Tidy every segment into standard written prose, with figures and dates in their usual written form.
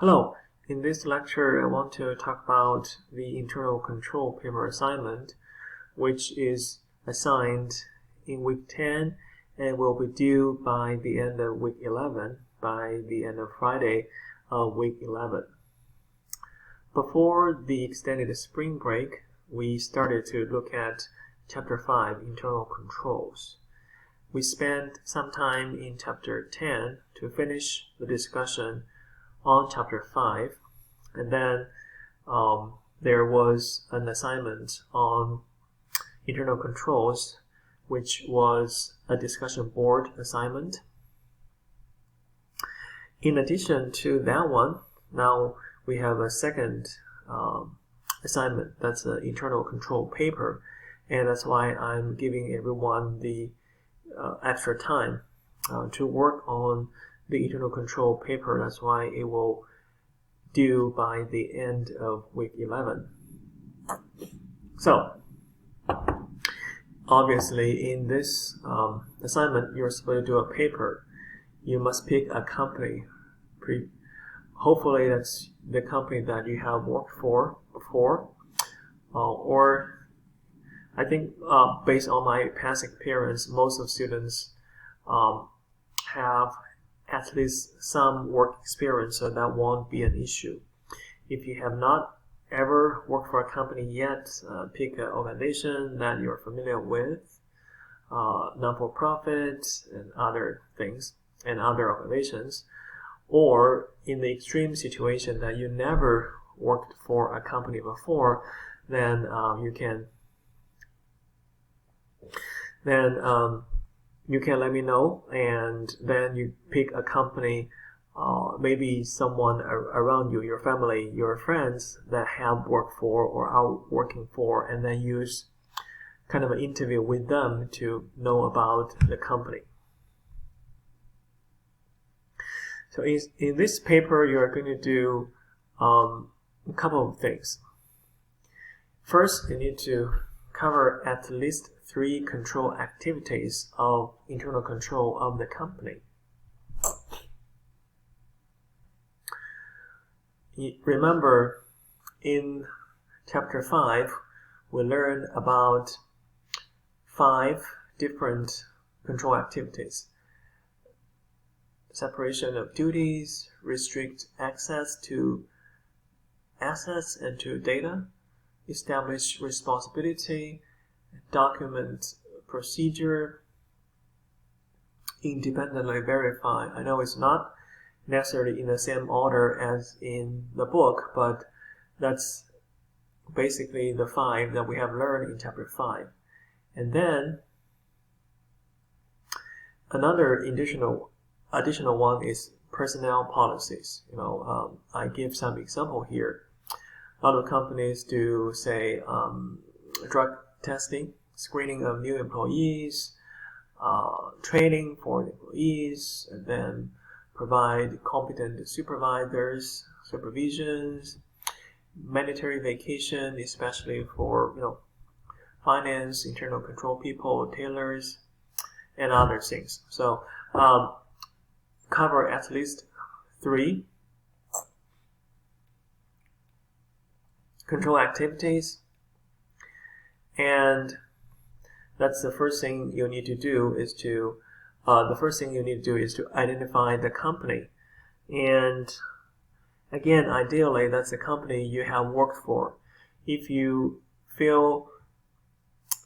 Hello, in this lecture I want to talk about the internal control paper assignment, which is assigned in week 10 and will be due by the end of week 11, by the end of Friday of week 11. Before the extended spring break, we started to look at Chapter 5, Internal Controls. We spent some time in Chapter 10 to finish the discussion on Chapter 5, and then there was an assignment on internal controls, which was a discussion board assignment. In addition to that one, now we have a second assignment. That's an internal control paper, and that's why I'm giving everyone the extra time to work on the internal control paper. That's why it will due by the end of week 11. So, obviously in this assignment, you're supposed to do a paper. You must pick a company. Hopefully that's the company that you have worked for before, or I think based on my past experience, most of students have at least some work experience, so that won't be an issue. If you have not ever worked for a company yet, pick an organization that you're familiar with, non-for-profit and other things, and other organizations. Or in the extreme situation that you never worked for a company before, then you can let me know, and then you pick a company, maybe someone around you, your family, your friends that have worked for or are working for, and then use kind of an interview with them to know about the company. So in this paper, you're going to do a couple of things. First, you need to cover at least 3 control activities of internal control of the company. Remember, in Chapter 5, we learned about 5 different control activities. Separation of duties, restrict access to assets and to data, establish responsibility, document procedure, independently verify. I know it's not necessarily in the same order as in the book, but that's basically the 5 that we have learned in Chapter 5. And then another additional one is personnel policies. I give some example here. A lot of companies do, say, drug testing, screening of new employees, training for the employees, and then provide competent supervisions, mandatory vacation, especially for finance, internal control people, tailors, and other things. So cover at least 3 control activities, and that's the first thing you need to do is to identify the company. And again, ideally, that's the company you have worked for. If you feel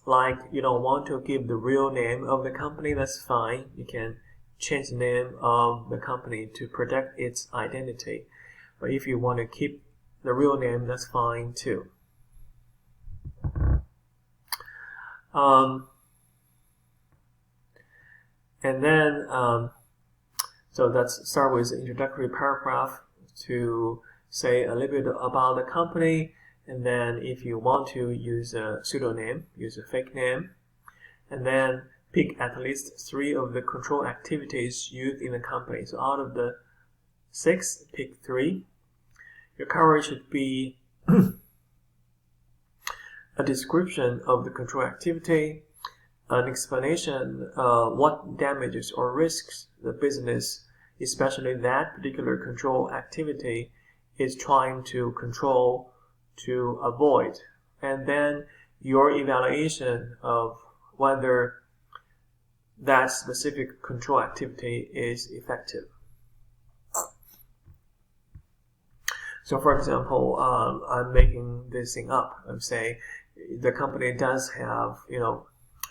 like you don't want to give the real name of the company, that's fine. You can change the name of the company to protect its identity. But if you want to keep the real name, that's fine too. And then, so let's start with the introductory paragraph to say a little bit about the company, and then if you want to use a pseudonym, use a fake name, and then pick at least 3 of the control activities used in the company. So out of the 6, pick 3. Your coverage should be a description of the control activity, an explanation what damages or risks the business, especially that particular control activity, is trying to control to avoid, and then your evaluation of whether that specific control activity is effective. So for example, I'm making this thing up. I'm saying the company does have,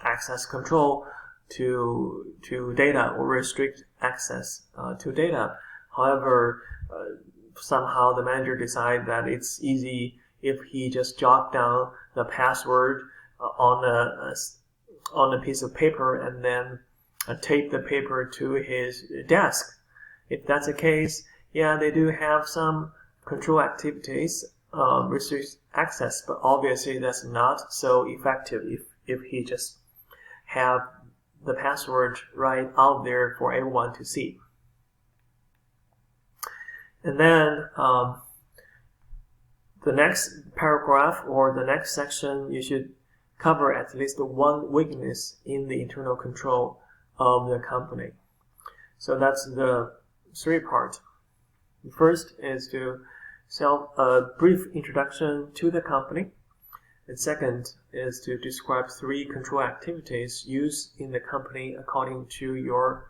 access control to data or restrict access to data. However, somehow the manager decides that it's easy if he just jot down the password on a piece of paper and then tape the paper to his desk. If that's the case, yeah, they do have some control activities, restrict access, but obviously that's not so effective if he just have the password right out there for everyone to see. And then the next paragraph or the next section, you should cover at least one weakness in the internal control of the company. So that's the three part. The first is to a brief introduction to the company. And second is to describe three control activities used in the company according to your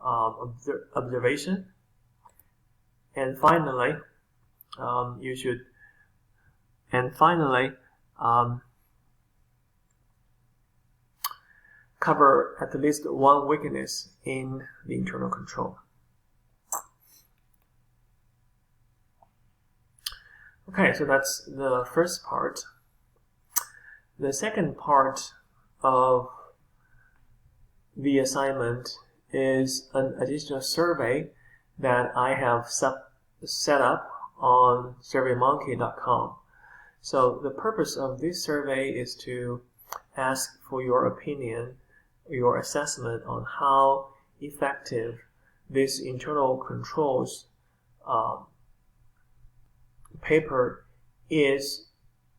observation. And finally, cover at least one weakness in the internal control. Okay, so that's the first part. The second part of the assignment is an additional survey that I have set up on surveymonkey.com. So the purpose of this survey is to ask for your opinion, your assessment on how effective this internal controls paper is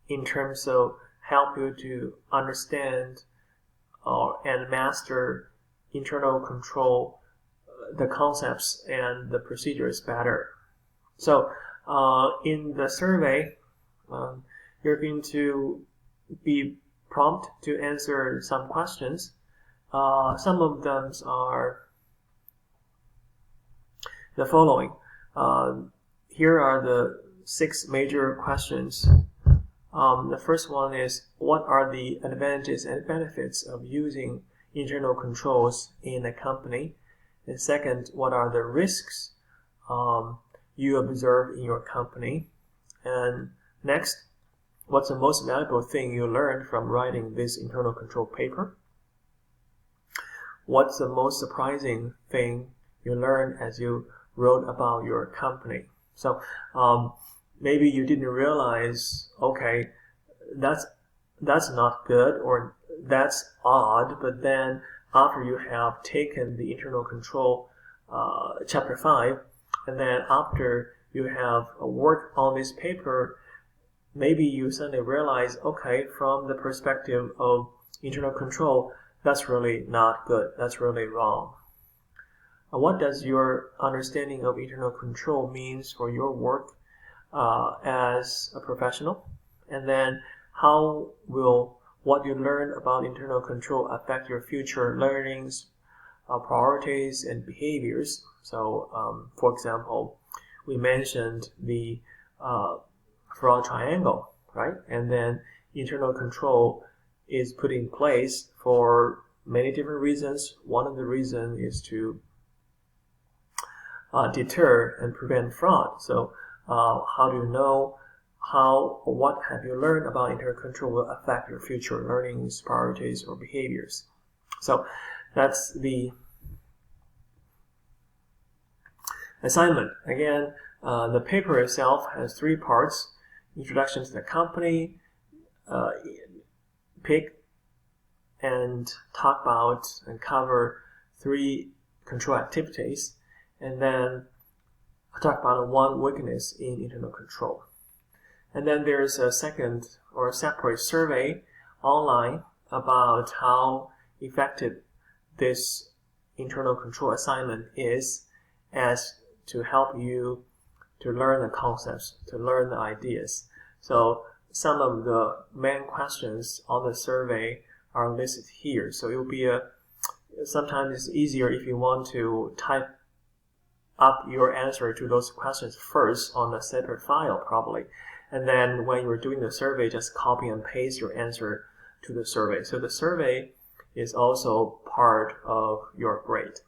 in terms of help you to understand and master internal control, the concepts and the procedures better. So in the survey, you're going to be prompted to answer some questions. Some of them are the following. Here are the 6 major questions. The first one is, what are the advantages and benefits of using internal controls in a company? And second, what are the risks you observe in your company? And next, what's the most valuable thing you learned from writing this internal control paper? What's the most surprising thing you learned as you wrote about your company? So maybe you didn't realize, okay, that's not good or that's odd, but then after you have taken the internal control chapter 5, and then after you have worked on this paper, maybe you suddenly realize, okay, from the perspective of internal control, that's really not good, that's really wrong. What does your understanding of internal control means for your work as a professional? And then how will what you learn about internal control affect your future learnings, priorities, and behaviors? So, for example, we mentioned the frog triangle, right? And then internal control is put in place for many different reasons. One of the reasons is to deter and prevent fraud. So how do you know what have you learned about internal control will affect your future learnings, priorities, or behaviors? So that's the assignment. Again, the paper itself has 3 parts: introduction to the company, pick and talk about and cover 3 control activities, and then talk about one weakness in internal control. And then there's a second or a separate survey online about how effective this internal control assignment is, as to help you to learn the concepts, to learn the ideas. So some of the main questions on the survey are listed here. So it will be sometimes it's easier if you want to type up your answer to those questions first on a separate file probably. And then when you're doing the survey, just copy and paste your answer to the survey. So the survey is also part of your grade.